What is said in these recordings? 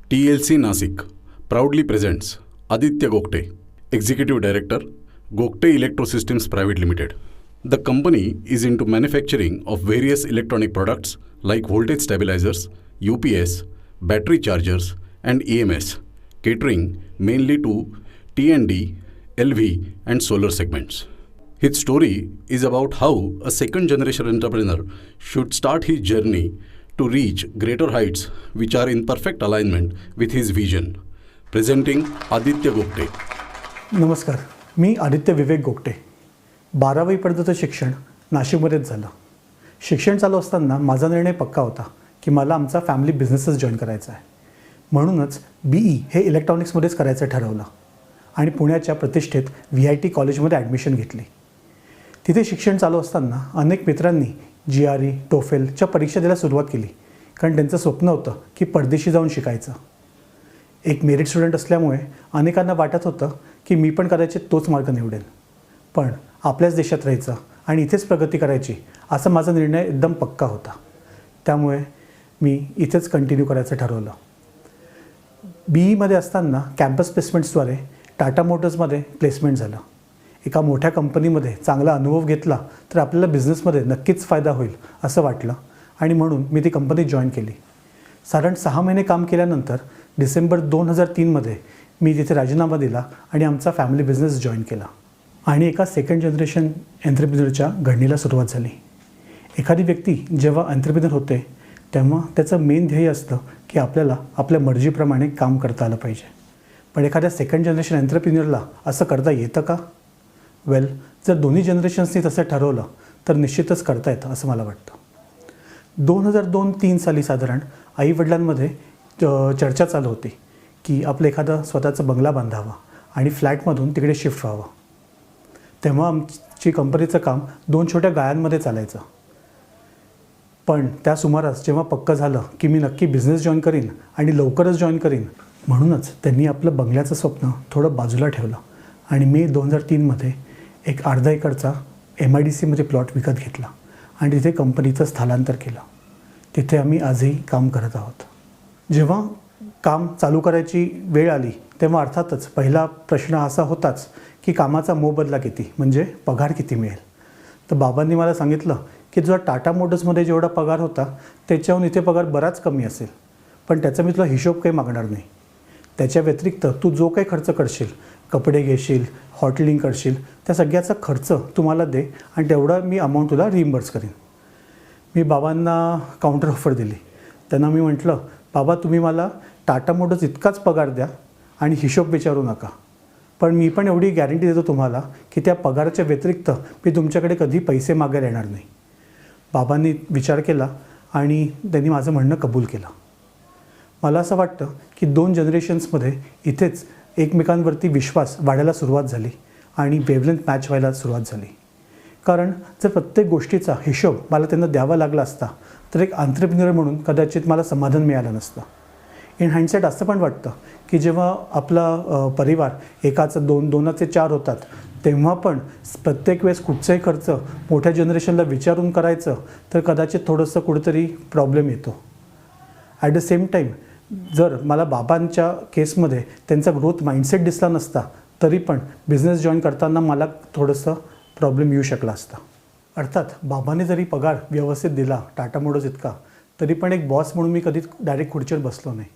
TLC Nasik proudly presents Aditya Gokte, Executive Director, Gokte Electrosystems Private Limited. The company is into manufacturing of various electronic products like voltage stabilizers, UPS, battery chargers, and EMS, catering mainly to T&D, LV, and solar segments. His story is about how a second generation entrepreneur should start his journey to reach greater heights which are in perfect alignment with his vision. Presenting Aditya Gokte. नमस्कार, मी आदित्य विवेक गोगटे. 12वीपर्यंतचं शिक्षण नाशिकमध्येच झालं. शिक्षण चालू असताना माझा निर्णय पक्का होता की मला आमचा फॅमिली बिझनेसच जॉईन करायचा आहे. म्हणूनच BE हे इलेक्ट्रॉनिक्समध्येच करायचं ठरवलं आणि पुण्याच्या प्रतिष्ठित VIT कॉलेजमध्ये ॲडमिशन घेतली. तिथे शिक्षण चालू असताना अनेक मित्रांनी GRE, TOEFLच्या परीक्षा द्यायला सुरुवात केली, कारण त्यांचं स्वप्न होतं की परदेशी जाऊन शिकायचं. एक मेरिट स्टुडंट असल्यामुळे अनेकांना वाटत होतं की मी पण कदाचित तोच मार्ग निवडेन, पण आपल्याच देशात राहायचं आणि इथेच प्रगती करायची असा माझा निर्णय एकदम पक्का होता. त्यामुळे मी इथेच कंटिन्यू करायचं ठरवलं. BEमध्ये असताना कॅम्पस प्लेसमेंट्सद्वारे टाटा मोटर्समध्ये प्लेसमेंट झालं. एका मोठ्या कंपनीमध्ये चांगला अनुभव घेतला तर आपल्याला बिझनेसमध्ये नक्कीच फायदा होईल असं वाटलं आणि म्हणून मी ती कंपनी जॉईन केली. साधारण 6 महिने काम केल्यानंतर डिसेंबर 2003मध्ये मी तिथे राजीनामा दिला आणि आमचा फॅमिली बिझनेस जॉईन केला आणि एका सेकंड जनरेशन एंटरप्रिनरच्या घडणीला सुरुवात झाली. एखादी व्यक्ती जेव्हा एंटरप्रिनर होते तेव्हा त्याचं मेन ध्येय असतं की आपल्याला आपल्या मर्जीप्रमाणे काम करता आलं पाहिजे. पण एखाद्या सेकंड जनरेशन एंटरप्रिनरला असं करता येतं का? जर दोन्ही जनरेशन्सनी तसं ठरवलं तर निश्चितच करता येतं असं मला वाटतं. 2002-03 साली साधारण आईवडिलांमध्ये चर्चा चालू होती की आपलं एखादा स्वतःचा बंगला बांधावा आणि फ्लॅटमधून तिकडे शिफ्ट व्हावं. तेव्हा आमची कंपनीचं काम 2 छोट्या गायांमध्ये चालायचं. पण त्या सुमारास जेव्हा पक्कं झालं की मी नक्की बिझनेस जॉईन करीन आणि लवकरच जॉईन करीन, म्हणूनच त्यांनी आपलं बंगल्याचं स्वप्न थोडं बाजूला ठेवलं आणि मे 2003मध्ये एक अर्धा एकरचा MIDCमध्ये प्लॉट विकत घेतला आणि तिथे कंपनीचं स्थलांतर केलं. तिथे आम्ही आजही काम करत आहोत. जेव्हा काम चालू करायची वेळ आली तेव्हा अर्थातच पहिला प्रश्न असा होताच की कामाचा मोबदला किती, म्हणजे पगार किती मिळेल. तर बाबांनी मला सांगितलं की तुझा टाटा मोटर्समध्ये जेवढा पगार होता त्याच्याहून इथे पगार बराच कमी असेल, पण त्याचा मी तुला हिशोब काही मागणार नाही. त्याच्या व्यतिरिक्त तू जो काही खर्च करशील, कपडे घेशील, हॉटेलिंग करशील, त्या सगळ्याचा खर्च तुम्हाला दे आणि तेवढा मी अमाऊंट तुला रिइम्बर्स करीन. मी बाबांना काउंटर ऑफर दिली. त्यांना मी म्हटलं, बाबा तुम्ही मला टाटा मोटर्स इतकाच पगार द्या आणि हिशोब विचारू नका, पण मी पण एवढी गॅरंटी देतो तुम्हाला की त्या पगाराच्या व्यतिरिक्त मी तुमच्याकडे कधी पैसे मागायला येणार नाही. बाबांनी विचार केला आणि त्यांनी माझं म्हणणं कबूल केलं. मला असं वाटतं की 2 जनरेशन्समध्ये इथेच एकमेकांवरती विश्वास वाढायला सुरुवात झाली आणि वेवलेंथ मॅच व्हायला सुरुवात झाली. कारण जर प्रत्येक गोष्टीचा हिशोब मला त्यांना द्यावा लागला असता तर एक एंटरप्रिनर म्हणून कदाचित मला समाधान मिळालं नसतं. इन हाइंडसाईट असं पण वाटतं की जेव्हा आपला परिवार एकाचं 2, 2चे 4 होतात तेव्हा पण प्रत्येक वेळेस कुठचाही खर्च मोठ्या जनरेशनला विचारून करायचं तर कदाचित थोडंसं कुठेतरी प्रॉब्लेम येतो. ॲट द सेम टाईम जर मला बाबांच्या केसमध्ये त्यांचा ग्रोथ माइंडसेट दिसला नसता तरी पण बिझनेस जॉईन करताना मला थोडंसं प्रॉब्लेम येऊ शकला असता. अर्थात बाबांनी जरी पगार व्यवस्थित दिला टाटा मोटर्स इतका, तरी पण एक बॉस म्हणून मी कधीच डायरेक्ट खुर्चीवर बसलो नाही.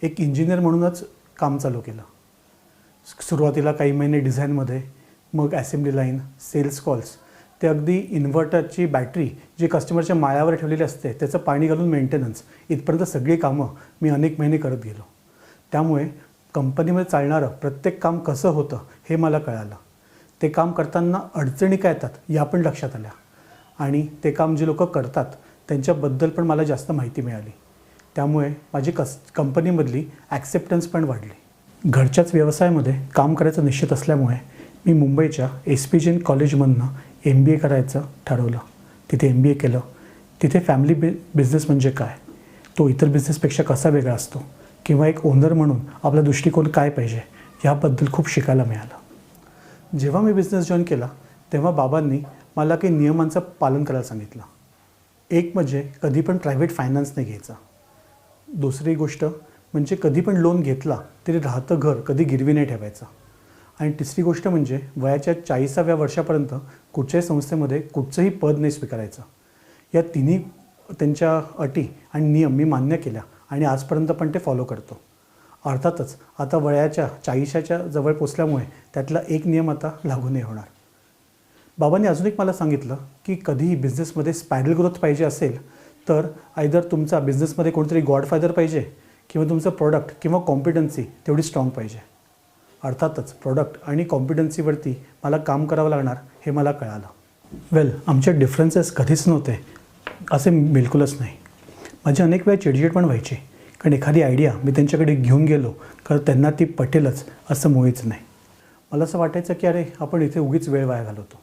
एक इंजिनियर म्हणूनच काम चालू केलं. सुरुवातीला काही महिने डिझाईनमध्ये, मग असेंब्ली लाईन, सेल्स कॉल्स, ते अगदी इन्व्हर्टरची बॅटरी जी कस्टमरच्या माळ्यावर ठेवलेली असते त्याचं पाणी घालून मेंटेनन्स, इथपर्यंत सगळी कामं मी अनेक महिने करत गेलो. त्यामुळे कंपनीमध्ये चालणारं प्रत्येक काम कसं होतं हे मला कळालं. ते काम करताना अडचणी काय येतात या पण लक्षात आल्या आणि ते काम जे लोक करतात त्यांच्याबद्दल पण मला जास्त माहिती मिळाली. त्यामुळे माझी कंपनीमधली ॲक्सेप्टन्स पण वाढली. घरच्याच व्यवसायामध्ये काम करायचं निश्चित असल्यामुळे मी मुंबईच्या SPGN कॉलेजमधनं MBA करायचं ठरवलं. तिथे MBA केलं. तिथे फॅमिली बिझनेस म्हणजे काय, तो इतर बिझनेसपेक्षा कसा वेगळा असतो, किंवा एक ओनर म्हणून आपला दृष्टिकोन काय पाहिजे याबद्दल खूप शिकायला मिळालं. जेव्हा मी बिझनेस जॉईन केला तेव्हा बाबांनी मला काही नियमांचं पालन करायला सांगितलं. एक म्हणजे कधी पण प्रायव्हेट फायनान्स नाही घ्यायचा. दुसरी गोष्ट, म्हणजे कधी पण लोन घेतला तरी राहतं घर कधी गिरवी नाही ठेवायचं. आणि तिसरी गोष्ट म्हणजे वयाच्या 40व्या वर्षापर्यंत कुठच्याही संस्थेमध्ये कुठचंही पद नाही स्वीकारायचं. या तिन्ही त्यांच्या अटी आणि नियम मी मान्य केल्या आणि आजपर्यंत पण ते फॉलो करतो. अर्थातच आता वयाच्या 40च्या जवळ पोचल्यामुळे त्यातला एक नियम आता लागू नाही होणार. बाबांनी अजून एक मला सांगितलं की कधीही बिझनेसमध्ये स्पायरल ग्रोथ पाहिजे असेल तर आयदर तुमचा बिझनेसमध्ये कोणतरी गॉडफादर पाहिजे किंवा तुमचं प्रॉडक्ट किंवा कॉम्पिटन्सी तेवढी स्ट्रॉंग पाहिजे. अर्थातच प्रॉडक्ट आणि कॉम्पिटन्सीवरती मला काम करावं लागणार हे मला कळालं. आमचे डिफरन्सेस कधीच नव्हते असे बिलकुलच नाही. माझी अनेक वेळा चिडचिड पण व्हायची कारण एखादी आयडिया मी त्यांच्याकडे घेऊन गेलो तर त्यांना ती पटेलच असं मुळीच नाही. मला असं वाटायचं की अरे आपण इथे उगीच वेळ वाया घालवतो.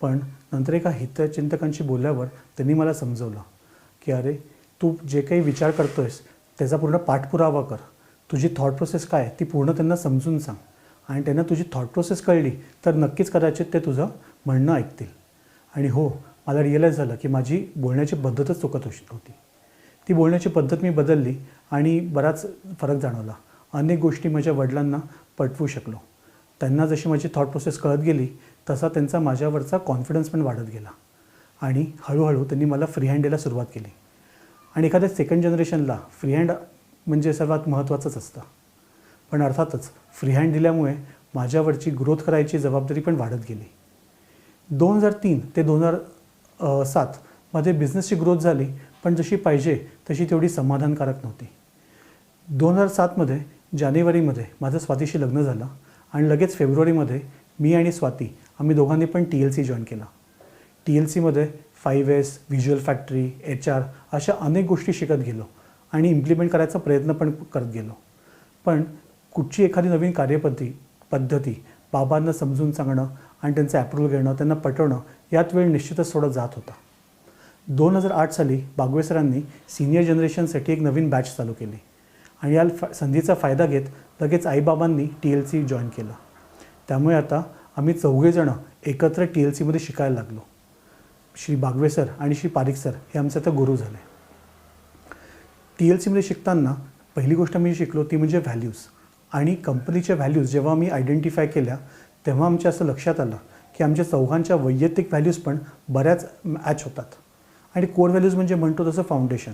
पण नंतर एका हितचिंतकांशी बोलल्यावर त्यांनी मला समजवलं की अरे तू जे काही विचार करतो आहेस त्याचा पूर्ण पाठपुरावा कर. तुझी थॉट प्रोसेस काय ती पूर्ण त्यांना समजून सांग आणि त्यांना तुझी थॉट प्रोसेस कळली तर नक्कीच कदाचित ते तुझं म्हणणं ऐकतील. आणि हो, मला रिअलाईज झालं की माझी बोलण्याची पद्धतच चुकत होती. ती बोलण्याची पद्धत मी बदलली आणि बराच फरक जाणवला. अनेक गोष्टी माझ्या वडिलांना पटवू शकलो. त्यांना जशी माझी थॉट प्रोसेस कळत गेली तसा त्यांचा माझ्यावरचा कॉन्फिडन्स पण वाढत गेला आणि हळूहळू त्यांनी मला फ्री हँड द्यायला सुरुवात केली. आणि एखाद्या सेकंड जनरेशनला फ्री हँड म्हणजे सर्वात महत्त्वाचंच असतं. पण अर्थातच फ्री हँड दिल्यामुळे माझ्यावरची ग्रोथ करायची जबाबदारी पण वाढत गेली. 2003 ते 2007 मध्ये बिझनेसची ग्रोथ झाली पण जशी पाहिजे तशी तेवढी समाधानकारक नव्हती. 2007 जानेवारीमध्ये माझं स्वातीशी लग्न झालं आणि लगेच फेब्रुवारीमध्ये मी आणि स्वाती आम्ही दोघांनी पण TLC जॉईन केला. TLCमध्ये 5S, व्हिज्युअल फॅक्टरी, HR अशा अनेक गोष्टी शिकत गेलो आणि इम्प्लिमेंट करायचा प्रयत्न पण करत गेलो. पण कुठची एखादी नवीन पद्धती बाबांना समजून सांगणं आणि त्यांचं ॲप्रूव्हल घेणं, त्यांना पटवणं यात वेळ निश्चितच थोडा जात होता. 2008 साली बागवे सरांनी सिनियर जनरेशनसाठी एक नवीन बॅच चालू केली आणि या संधीचा फायदा घेत लगेच आईबाबांनी TLC जॉईन केलं. त्यामुळे आता आम्ही चौघेजणं एकत्र TLCमध्ये शिकायला लागलो. श्री बागवे सर आणि श्री पारिक सर हे आमचे आता गुरु झाले. TLCमध्ये शिकताना पहिली गोष्ट मी शिकलो ती म्हणजे व्हॅल्यूज. आणि कंपनीच्या व्हॅल्यूज जेव्हा मी आयडेंटिफाय केल्या तेव्हा आमच्या असं लक्षात आलं की आमच्या चौघांच्या वैयक्तिक व्हॅल्यूज पण बऱ्याच मॅच होतात. आणि कोर व्हॅल्यूज म्हणजे म्हणतो तसं फाउंडेशन.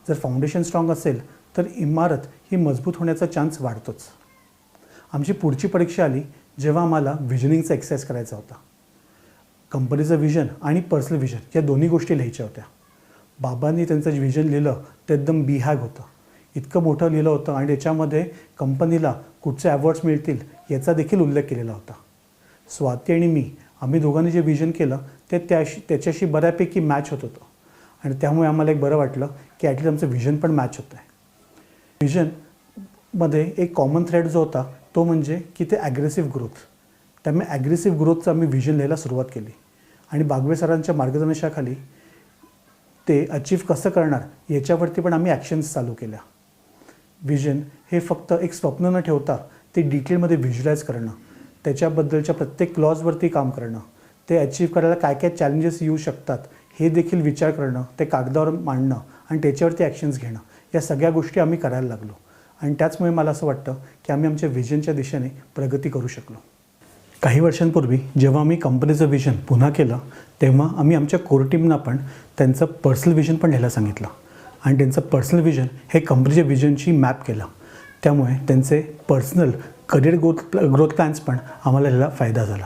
जर फाउंडेशन स्ट्रॉंग असेल तर इमारत ही मजबूत होण्याचा चान्स वाढतोच. आमची पुढची परीक्षा आली जेव्हा आम्हाला व्हिजनिंगचा एक्सरसाइज करायचा होता. कंपनीचं व्हिजन आणि पर्सनल व्हिजन या दोन्ही गोष्टी लिहायच्या होत्या. बाबांनी त्यांचं व्हिजन लिहिलं ते एकदम बिहॅग होतं. इतकं मोठं लिहिलं होतं आणि त्याच्यामध्ये कंपनीला कुठचे अवॉर्ड्स मिळतील याचा देखील उल्लेख केलेला होता. स्वाती आणि मी आम्ही दोघांनी जे व्हिजन केलं ते त्याच्याशी बऱ्यापैकी मॅच होत होतं आणि त्यामुळे आम्हाला एक बरं वाटलं की ॲटलीस्ट आमचं व्हिजन पण मॅच होतं आहे. व्हिजनमध्ये एक कॉमन थ्रेड जो होता तो म्हणजे की ते ॲग्रेसिव्ह ग्रोथ. त्यामुळे ॲग्रेसिव्ह ग्रोथचं आम्ही व्हिजन लिहायला सुरुवात केली आणि बागवे सरांच्या मार्गदर्शनाखाली ते अचीव्ह कसं करणार याच्यावरती पण आम्ही ॲक्शन्स चालू केल्या. व्हिजन हे फक्त एक स्वप्न न ठेवता ते डिटेलमध्ये व्हिज्युलाइज करणं, त्याच्याबद्दलच्या प्रत्येक क्लॉजवरती काम करणं, ते अचीव्ह करायला काय काय चॅलेंजेस येऊ शकतात हे देखील विचार करणं, ते कागदावर मांडणं आणि त्याच्यावरती ॲक्शन्स घेणं या सगळ्या गोष्टी आम्ही करायला लागलो. आणि त्याचमुळे मला असं वाटतं की आम्ही आमच्या व्हिजनच्या दिशेने प्रगती करू शकलो. काही वर्षांपूर्वी जेव्हा आम्ही कंपनीचं व्हिजन पुन्हा केलं तेव्हा आम्ही आमच्या कोर टीमना पण त्यांचं पर्सनल व्हिजन पण लिहायला सांगितलं आणि त्यांचं पर्सनल व्हिजन हे कंपनीच्या व्हिजनशी मॅप केलं. त्यामुळे त्यांचे पर्सनल करिअर ग्रोथ प्लॅन्स पण आम्हाला याला फायदा झाला.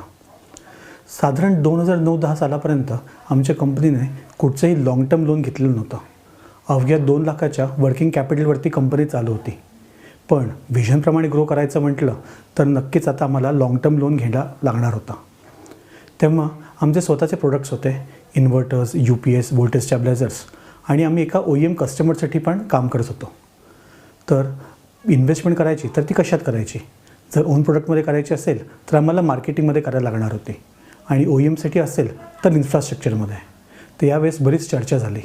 साधारण 2009-10 सालापर्यंत आमच्या कंपनीने कुठचंही लाँग टर्म लोन घेतलेलं नव्हतं. अवघ्या 2 लाखाच्या वर्किंग कॅपिटलवरती कंपनी चालू होती. पण व्हिजनप्रमाणे ग्रो करायचं म्हटलं तर नक्कीच आता आम्हाला लाँग टर्म लोन घ्यायला लागणार होता. तेव्हा आमचे स्वतःचे प्रोडक्ट्स होते, इन्व्हर्टर्स, UPS, व्होल्टेज स्टॅबिलायझर्स आणि आम्ही एका OEM कस्टमरसाठी पण काम करत होतो. तर इन्व्हेस्टमेंट करायची तर ती कशात करायची? जर ओन प्रोडक्टमध्ये करायची असेल तर आम्हाला मार्केटिंगमध्ये करायला लागणार होती आणि OEMसाठी असेल तर इन्फ्रास्ट्रक्चरमध्ये. तर यावेळेस बरीच चर्चा झाली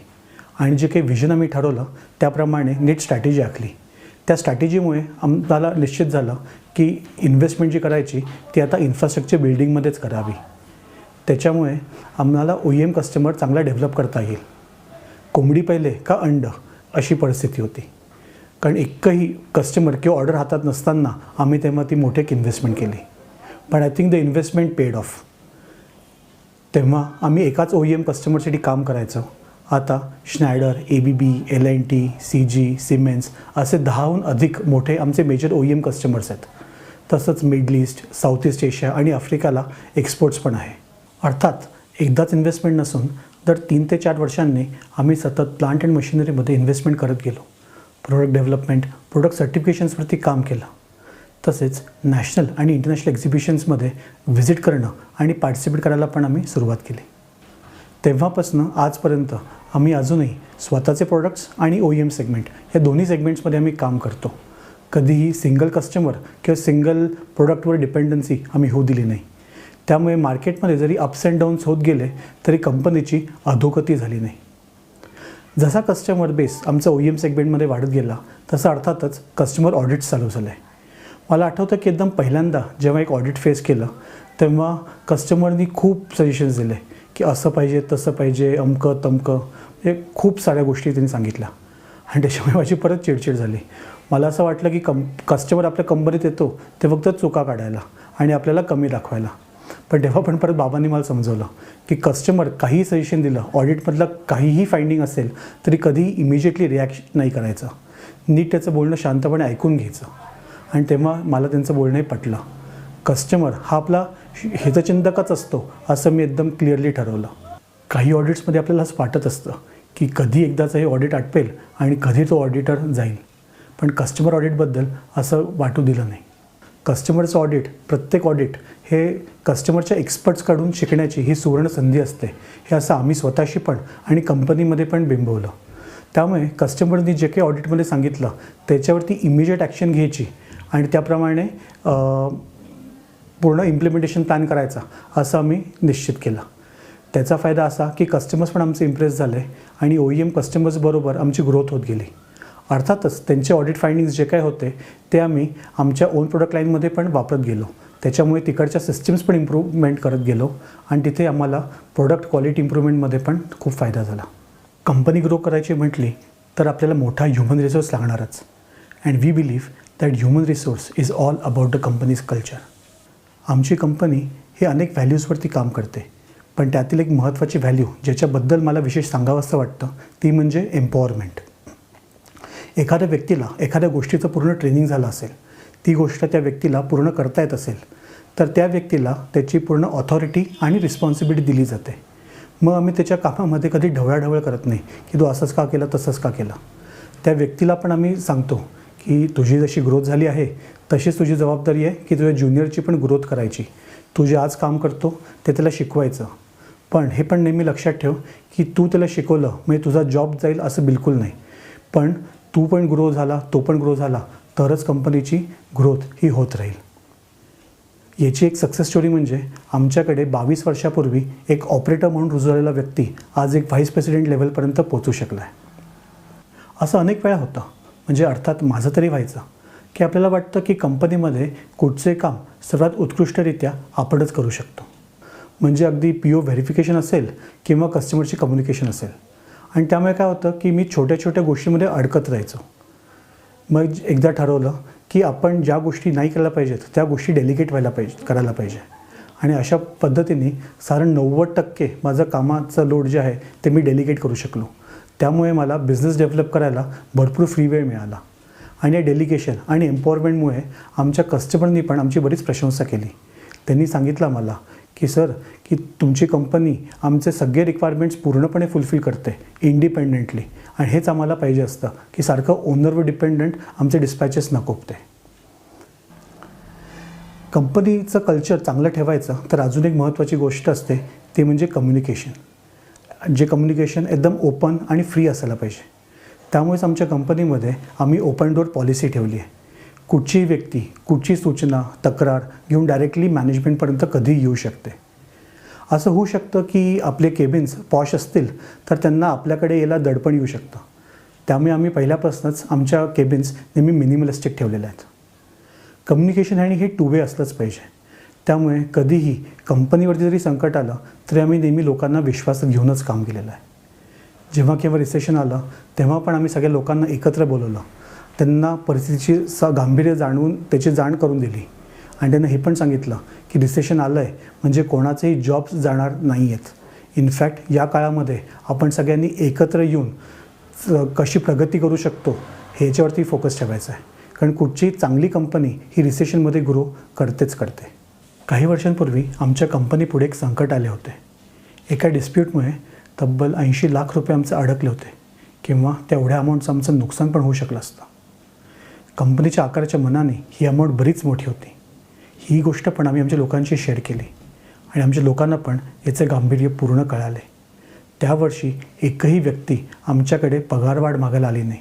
आणि जे काही व्हिजन आम्ही ठरवलं त्याप्रमाणे नीट स्ट्रॅटेजी आखली. त्या स्ट्रॅटेजीमुळे आम्हाला निश्चित झालं की इन्व्हेस्टमेंट जी करायची ती आता इन्फ्रास्ट्रक्चर बिल्डिंगमध्येच करावी. त्याच्यामुळे आम्हाला OEM कस्टमर चांगला डेव्हलप करता येईल. कोंबडी पहिले का अंड अशी परिस्थिती होती. कारण एकही कस्टमर किंवा ऑर्डर हातात नसताना आम्ही तेव्हा ती मोठी एक इन्व्हेस्टमेंट केली. पण I think the investment paid of. तेव्हा आम्ही एकाच OEM कस्टमरसाठी काम करायचो. आता श्नायडर, ABB, L&T, CG, सिमेन्स असे 10हून अधिक मोठे आमचे मेजर OEM कस्टमर्स आहेत. तसंच middle east, south east Asia आणि आफ्रिकाला एक्सपोर्ट्स पण आहे. अर्थात एकदाच इन्व्हेस्टमेंट नसून दर 3 ते 4 वर्षांनी आम्ही सतत प्लांट अँड मशिनरीमध्ये इन्व्हेस्टमेंट करत गेलो. प्रोडक्ट डेव्हलपमेंट, प्रोडक्ट सर्टिफिकेशन्सवरती काम केलं. तसेच नॅशनल आणि इंटरनॅशनल एक्झिबिशन्समध्ये व्हिजिट करणं आणि पार्टिसिपेट करायला पण आम्ही सुरुवात केली. तेव्हापासून आजपर्यंत आम्ही अजूनही स्वतःचे प्रोडक्ट्स आणि OEM सेगमेंट या दोन्ही सेगमेंट्समध्ये आम्ही काम करतो. कधीही सिंगल कस्टमर किंवा सिंगल प्रोडक्टवर डिपेंडन्सी आम्ही होऊ दिली नाही. त्यामुळे मार्केटमध्ये जरी अप्स अँड डाऊन्स होत गेले तरी कंपनीची अधोगती झाली नाही. जसा कस्टमर बेस आमचा OEM सेगमेंटमध्ये वाढत गेला तसं अर्थातच कस्टमर ऑडिट्स चालू झाले. मला आठवतं की एकदम पहिल्यांदा जेव्हा एक ऑडिट फेस केलं तेव्हा कस्टमरनी खूप सजेशन्स दिले की असं पाहिजे, तसं पाहिजे, अमकं तमकं, म्हणजे खूप साऱ्या गोष्टी त्यांनी सांगितल्या आणि त्याच्यामुळे माझी परत चिडचिड झाली. मला असं वाटलं की कस्टमर आपल्या कंपनीत येतो ते फक्त चुका काढायला आणि आपल्याला कमी दाखवायला. पण तेव्हा पण परत बाबांनी मला समजवलं की कस्टमर काहीही सजेशन दिलं, ऑडिटमधलं काहीही फाइंडिंग असेल तरी कधीही इमिजिएटली रिॲक्शन नाही करायचं. नीट त्याचं बोलणं शांतपणे ऐकून घ्यायचं. आणि तेव्हा मला त्यांचं बोलणंही पटलं. कस्टमर हा आपला हितचिंतकच असतो असं मी एकदम क्लिअरली ठरवलं. काही ऑडिट्समध्ये आपल्याला असं वाटत असतं की कधी एकदाचं हे ऑडिट आटपेल आणि कधी तो ऑडिटर जाईल. पण कस्टमर ऑडिटबद्दल असं वाटू दिलं नाही. कस्टमरचं ऑडिट, प्रत्येक ऑडिट हे कस्टमरच्या एक्सपर्ट्सकडून शिकण्याची ही सुवर्ण संधी असते. हे असं आम्ही स्वतःशी पण आणि कंपनीमध्ये पण बिंबवलं. त्यामुळे कस्टमरनी जे काही ऑडिटमध्ये सांगितलं त्याच्यावरती इमिजिएट ॲक्शन घ्यायची आणि त्याप्रमाणे पूर्ण इम्प्लिमेंटेशन प्लॅन करायचा असं आम्ही निश्चित केलं. त्याचा फायदा असा की कस्टमर्स पण आमचे इम्प्रेस झाले आणि OEM कस्टमर्सबरोबर आमची ग्रोथ होत गेली. अर्थातच त्यांचे ऑडिट फाइंडिंग्स जे काय होते ते आम्ही आमच्या ओन प्रोडक्ट लाईनमध्ये पण वापरत गेलो. त्याच्यामुळे तिकडच्या सिस्टम्स पण इम्प्रूव्हमेंट करत गेलो आणि तिथे आम्हाला प्रोडक्ट क्वालिटी इम्प्रूव्हमेंटमध्ये पण खूप फायदा झाला. कंपनी ग्रो करायची म्हटली तर आपल्याला मोठा ह्युमन रिसोर्स लागणारच. And we believe that human resource is all about the company's culture. आमची कंपनी ही अनेक व्हॅल्यूजवरती काम करते. पण त्यातील एक महत्त्वाची व्हॅल्यू ज्याच्याबद्दल मला विशेष सांगावंसं वाटतं ती म्हणजे एम्पॉवरमेंट. एखाद्या व्यक्तीला एखाद्या गोष्टीचं पूर्ण ट्रेनिंग झालं असेल, ती गोष्ट त्या व्यक्तीला पूर्ण करता येत असेल तर त्या व्यक्तीला त्याची पूर्ण ऑथॉरिटी आणि रिस्पॉन्सिबिलिटी दिली जाते. मग आम्ही त्याच्या कामामध्ये कधी ढवळाढवळ करत नाही की तू असंच का केलं, तसंच का केलं. त्या व्यक्तीला पण आम्ही सांगतो की तुझी जशी ग्रोथ झाली आहे तशीच तुझी जबाबदारी आहे की तुझ्या ज्युनियरची पण ग्रोथ करायची. तू जे आज काम करतो ते त्याला शिकवायचं. पण हे पण नेहमी लक्षात ठेव की तू त्याला शिकवलं म्हणजे तुझा जॉब जाईल असं बिलकुल नाही. पण तू पण ग्रो झाला, तो पण ग्रो झाला तरच कंपनीची ग्रोथ ही होत राहील. याची एक सक्सेस स्टोरी म्हणजे आमच्याकडे 22 वर्षापूर्वी एक ऑपरेटर म्हणून रुजू झालेला व्यक्ती आज एक व्हाईस प्रेसिडेंट लेवलपर्यंत पोहोचू शकला आहे. असं अनेक वेळा होतं, म्हणजे अर्थात माझं तरी व्हायचं की आपल्याला वाटतं की कंपनीमध्ये कुठचे काम सर्वात उत्कृष्टरित्या आपणच करू शकतो. म्हणजे अगदी PO व्हेरिफिकेशन असेल किंवा कस्टमरची कम्युनिकेशन असेल. आणि त्यामुळे काय होतं की मी छोट्या छोट्या गोष्टींमध्ये अडकत राहायचो. मग एकदा ठरवलं की आपण ज्या गोष्टी नाही करायला पाहिजेत त्या गोष्टी डेलिगेट करायला पाहिजे. आणि अशा पद्धतीने साधारण 90% माझं कामाचं लोड जे आहे ते मी डेलिगेट करू शकलो. त्यामुळे मला बिझनेस डेव्हलप करायला भरपूर फ्री वेळ मिळाला. आणि या डेलिगेशन आणि एम्पॉवरमेंटमुळे आमच्या कस्टमरनी पण आमची बरीच प्रशंसा केली. त्यांनी सांगितलं मला की सर की तुमची कंपनी आमचे सगळे रिक्वायरमेंट्स पूर्णपणे फुलफिल करते इंडिपेंडेंटली. आणि हेच आम्हाला पाहिजे असतं की सारखं ओनरवर डिपेंडंट आमचे डिस्पॅचेस नकोपते. कंपनीचं कल्चर चांगलं ठेवायचं तर अजून एक महत्त्वाची गोष्ट असते ती म्हणजे कम्युनिकेशन. जे कम्युनिकेशन एकदम ओपन आणि फ्री असायला पाहिजे. त्यामुळेच आमच्या कंपनीमध्ये आम्ही ओपन डोअर पॉलिसी ठेवली आहे. कुठचीही व्यक्ती कुठची सूचना, तक्रार घेऊन डायरेक्टली मॅनेजमेंटपर्यंत कधीही येऊ शकते. असं होऊ शकतं की आपले केबिन्स पॉश असतील तर त्यांना आपल्याकडे यायला दडपण येऊ शकतं. त्यामुळे आम्ही पहिल्यापासूनच आमच्या केबिन्स नेहमी मिनिमलिस्टिक ठेवलेल्या आहेत. कम्युनिकेशन आणि हे 2 वे असलंच पाहिजे. त्यामुळे कधीही कंपनीवरती जरी संकट आलं तरी आम्ही नेहमी लोकांना विश्वासात घेऊनच काम केलेलं आहे. जेव्हा केव्हा रिसेशन आलं तेव्हा पण आम्ही सगळ्या लोकांना एकत्र बोलवलं. त्यांना परिस्थितीची गांभीर्य जाणून त्याची जाण करून दिली आणि त्यांना हे पण सांगितलं की रिसेशन आलं आहे म्हणजे कोणाचेही जॉब्स जाणार नाही आहेत. इनफॅक्ट या काळामध्ये आपण सगळ्यांनी एकत्र येऊन कशी प्रगती करू शकतो ह्याच्यावरती फोकस ठेवायचा आहे, कारण कुठचीही चांगली कंपनी ही रिसेशनमध्ये ग्रो करतेच करते. काही वर्षांपूर्वी आमच्या कंपनीपुढे एक संकट आले होते. एका डिस्प्यूटमुळे तब्बल 80 लाख रुपये आमचे अडकले होते किंवा तेवढ्या अमाऊंटचं आमचं नुकसान पण होऊ शकलं असतं. कंपनीच्या आकाराच्या मनाने ही अमाऊंट बरीच मोठी होती. ही गोष्ट पण आम्ही आमच्या लोकांशी शेअर केली आणि आमच्या लोकांना पण याचे गांभीर्य पूर्ण कळाले. त्या वर्षी एकही व्यक्ती आमच्याकडे पगारवाढ मागायला आली नाही.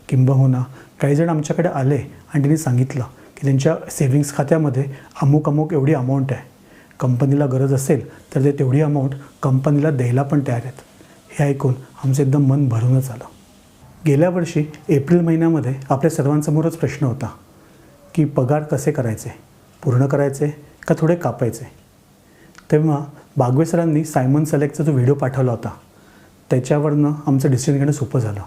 किंबहुना काही जण आमच्याकडे आले आणि त्यांनी सांगितलं की त्यांच्या सेव्हिंग्स खात्यामध्ये अमुक एवढी अमाऊंट आहे, कंपनीला गरज असेल तर ते तेवढी अमाऊंट कंपनीला द्यायला पण तयार आहेत. हे ऐकून आमचं एकदम मन भरूनच आलं. गेल्या वर्षी एप्रिल महिन्यामध्ये आपल्या सर्वांसमोरच प्रश्न होता की पगार कसे करायचे, पूर्ण करायचे का थोडे कापायचे. तेव्हा बागवे सरांनी सायमन सेलेक्टचा जो व्हिडिओ पाठवला होता त्याच्यावरनं आमचं डिसिजन घेणं सोपं झालं.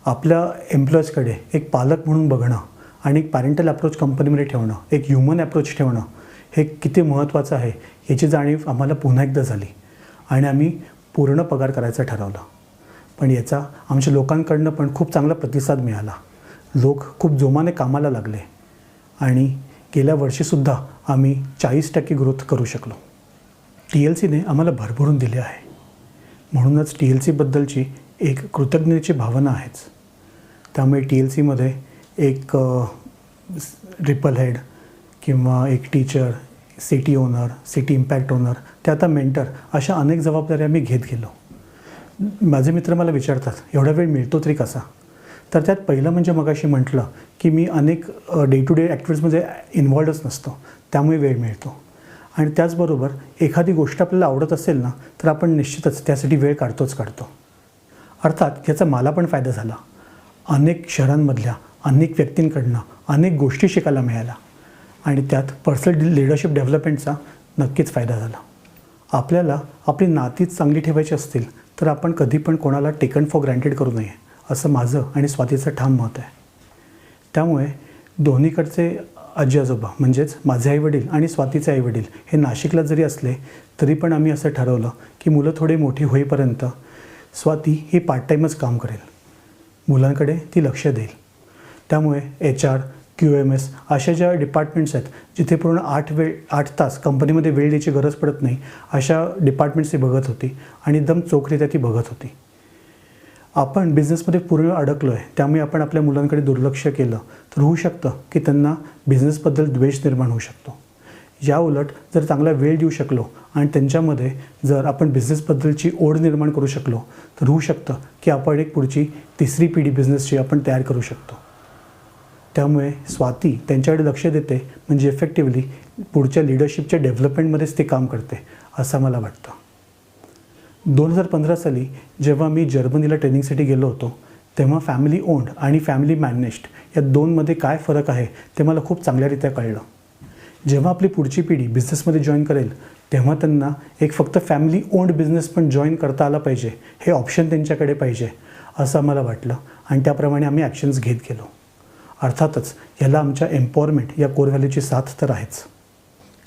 आपल्या एम्प्लॉईजकडे एक पालक म्हणून बघणं आणि एक पॅरेंटल अप्रोच कंपनीमध्ये ठेवणं, एक ह्युमन अप्रोच ठेवणं हे किती महत्त्वाचं आहे याची जाणीव आम्हाला पुन्हा एकदा झाली आणि आम्ही पूर्ण पगार करायचं ठरवलं. पण याचा आमच्या लोकांकडनं पण खूप चांगला प्रतिसाद मिळाला. लोक खूप जोमाने कामाला लागले आणि गेल्या वर्षीसुद्धा आम्ही 40% ग्रोथ करू शकलो. TLCने आम्हाला भरभरून दिले आहे, म्हणूनच TLCबद्दलची एक कृतज्ञतेची भावना आहेच. त्यामुळे TLCमध्ये एक रिपल हेड किंवा एक teacher, city owner, city impact owner, ते आता मेंटर, अशा अनेक जबाबदाऱ्या आम्ही घेत गेलो. माझे मित्र मला विचारतात एवढा वेळ मिळतो तरी कसा. तर त्यात पहिलं म्हणजे मगाशी म्हटलं की मी अनेक डे टू डे ॲक्टिव्हिटीजमध्ये इन्व्हॉल्वच नसतो, त्यामुळे वेळ मिळतो. आणि त्याचबरोबर एखादी गोष्ट आपल्याला आवडत असेल ना तर आपण निश्चितच त्यासाठी वेळ काढतो. अर्थात याचा मला पण फायदा झाला. अनेक शहरांमधल्या अनेक व्यक्तींकडनं अनेक गोष्टी शिकायला मिळाल्या आणि त्यात पर्सनल लिडरशिप डेव्हलपमेंटचा नक्कीच फायदा झाला. आपल्याला आपली नातीच चांगली ठेवायची असतील तर आपण कधी पण कोणाला टेकन फॉर ग्रँटेड करू नये, असं माझं आणि स्वातीचं ठाम मत आहे. त्यामुळे दोन्हीकडचे आजी आजोबा म्हणजेच माझे आईवडील आणि स्वातीचे आईवडील हे नाशिकला जरी असले तरी पण आम्ही असं ठरवलं की मुलं थोडी मोठी होईपर्यंत स्वाती ही पार्ट टाईमच काम करेल, मुलांकडे ती लक्ष देईल. त्यामुळे HR, QMS अशा ज्या डिपार्टमेंट्स आहेत जिथे पूर्ण 8 तास कंपनीमध्ये वेळ द्यायची गरज पडत नाही अशा डिपार्टमेंट्स ती बघत होती आणि एकदम चोखरीत्या ती बघत होती. आपण बिझनेसमध्ये पूर्ण अडकलो आहे, त्यामुळे आपण आपल्या मुलांकडे दुर्लक्ष केलं तर होऊ शकतं की त्यांना बिझनेसबद्दल द्वेष निर्माण होऊ शकतो. या उलट जर चांगला वेळ देऊ शकलो आणि त्यांच्यामध्ये जर आपण बिझनेसबद्दलची ओढ निर्माण करू शकलो तर होऊ शकतं की आपण एक पुढची 3री पिढी बिझनेसची आपण तयार करू शकतो. त्यामुळे स्वाती त्यांच्याकडे लक्ष देते म्हणजे इफेक्टिव्हली पुढच्या लिडरशिपच्या डेव्हलपमेंटमध्येच ते काम करते असं मला वाटतं. 2015 साली जेव्हा मी जर्मनीला ट्रेनिंगसाठी गेलो होतो तेव्हा फॅमिली ओन्ड आणि फॅमिली मॅनेज्ड या दोनमध्ये काय फरक आहे ते मला खूप चांगल्यारीत्या कळलं. जेव्हा आपली पुढची पिढी बिझनेसमध्ये जॉईन करेल तेव्हा त्यांना एक फक्त फॅमिली ओन्ड बिझनेस पण जॉईन करता आला पाहिजे, हे ऑप्शन त्यांच्याकडे पाहिजे असं आम्हाला वाटलं आणि त्याप्रमाणे आम्ही ॲक्शन्स घेत गेलो. अर्थातच याला आमच्या एम्पॉवरमेंट या कोर व्हॅल्यूची साथ तर आहेच.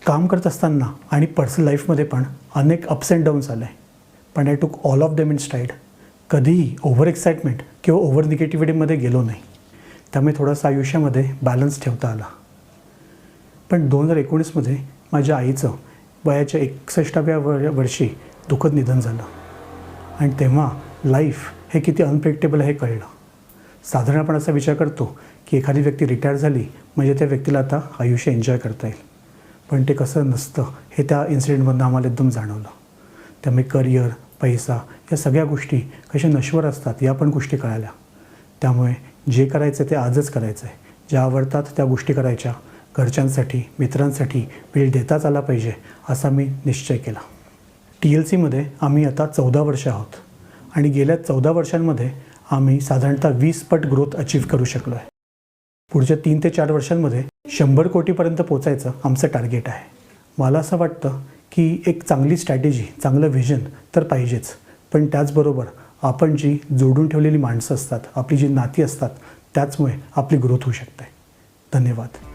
काम करत असताना आणि पर्सनल लाईफमध्ये पण अनेक अप्स अँड डाऊन्स आले, पण आय टूक all of them in stride. कधीही ओव्हर एक्साइटमेंट किंवा ओव्हर निगेटिव्हिटीमध्ये गेलो नाही, त्यामुळे थोडासा आयुष्यामध्ये बॅलन्स ठेवता आला. पण 2019मध्ये माझ्या आईचं वयाच्या 61व्या वर्षी दुःखद निधन झालं आणि तेव्हा लाईफ हे किती अनप्रेडिक्टेबल आहे हे कळलं. साधारण आपण असा विचार करतो की एखादी व्यक्ती रिटायर झाली म्हणजे त्या व्यक्तीला आता आयुष्य एन्जॉय करता येईल, पण ते कसं नसतं हे त्या इन्सिडेंटमधून आम्हाला एकदम जाणवलं. त्यामुळे करिअर, पैसा या सगळ्या गोष्टी कशा नश्वर असतात या पण गोष्टी कळाल्या. त्यामुळे जे करायचं ते आजच करायचं आहे. ज्या आवडतात त्या गोष्टी करायच्या, घरच्यांसाठी, मित्रांसाठी वेळ देताच आला पाहिजे असा मी निश्चय केला. TLCमध्ये आम्ही आता 14 वर्ष आहोत आणि गेल्या 14 वर्षांमध्ये आम्ही साधारणतः 20 पट ग्रोथ अचीव्ह करू शकलो आहे. पुढच्या 3 ते 4 वर्षांमध्ये 100 कोटीपर्यंत पोचायचं आमचं टार्गेट आहे. मला असं वाटतं की एक चांगली स्ट्रॅटेजी, चांगलं व्हिजन तर पाहिजेच, पण त्याचबरोबर आपण जी जोडून ठेवलेली माणसं असतात, आपली जी नाती असतात त्याचमुळे आपली ग्रोथ होऊ शकते. धन्यवाद.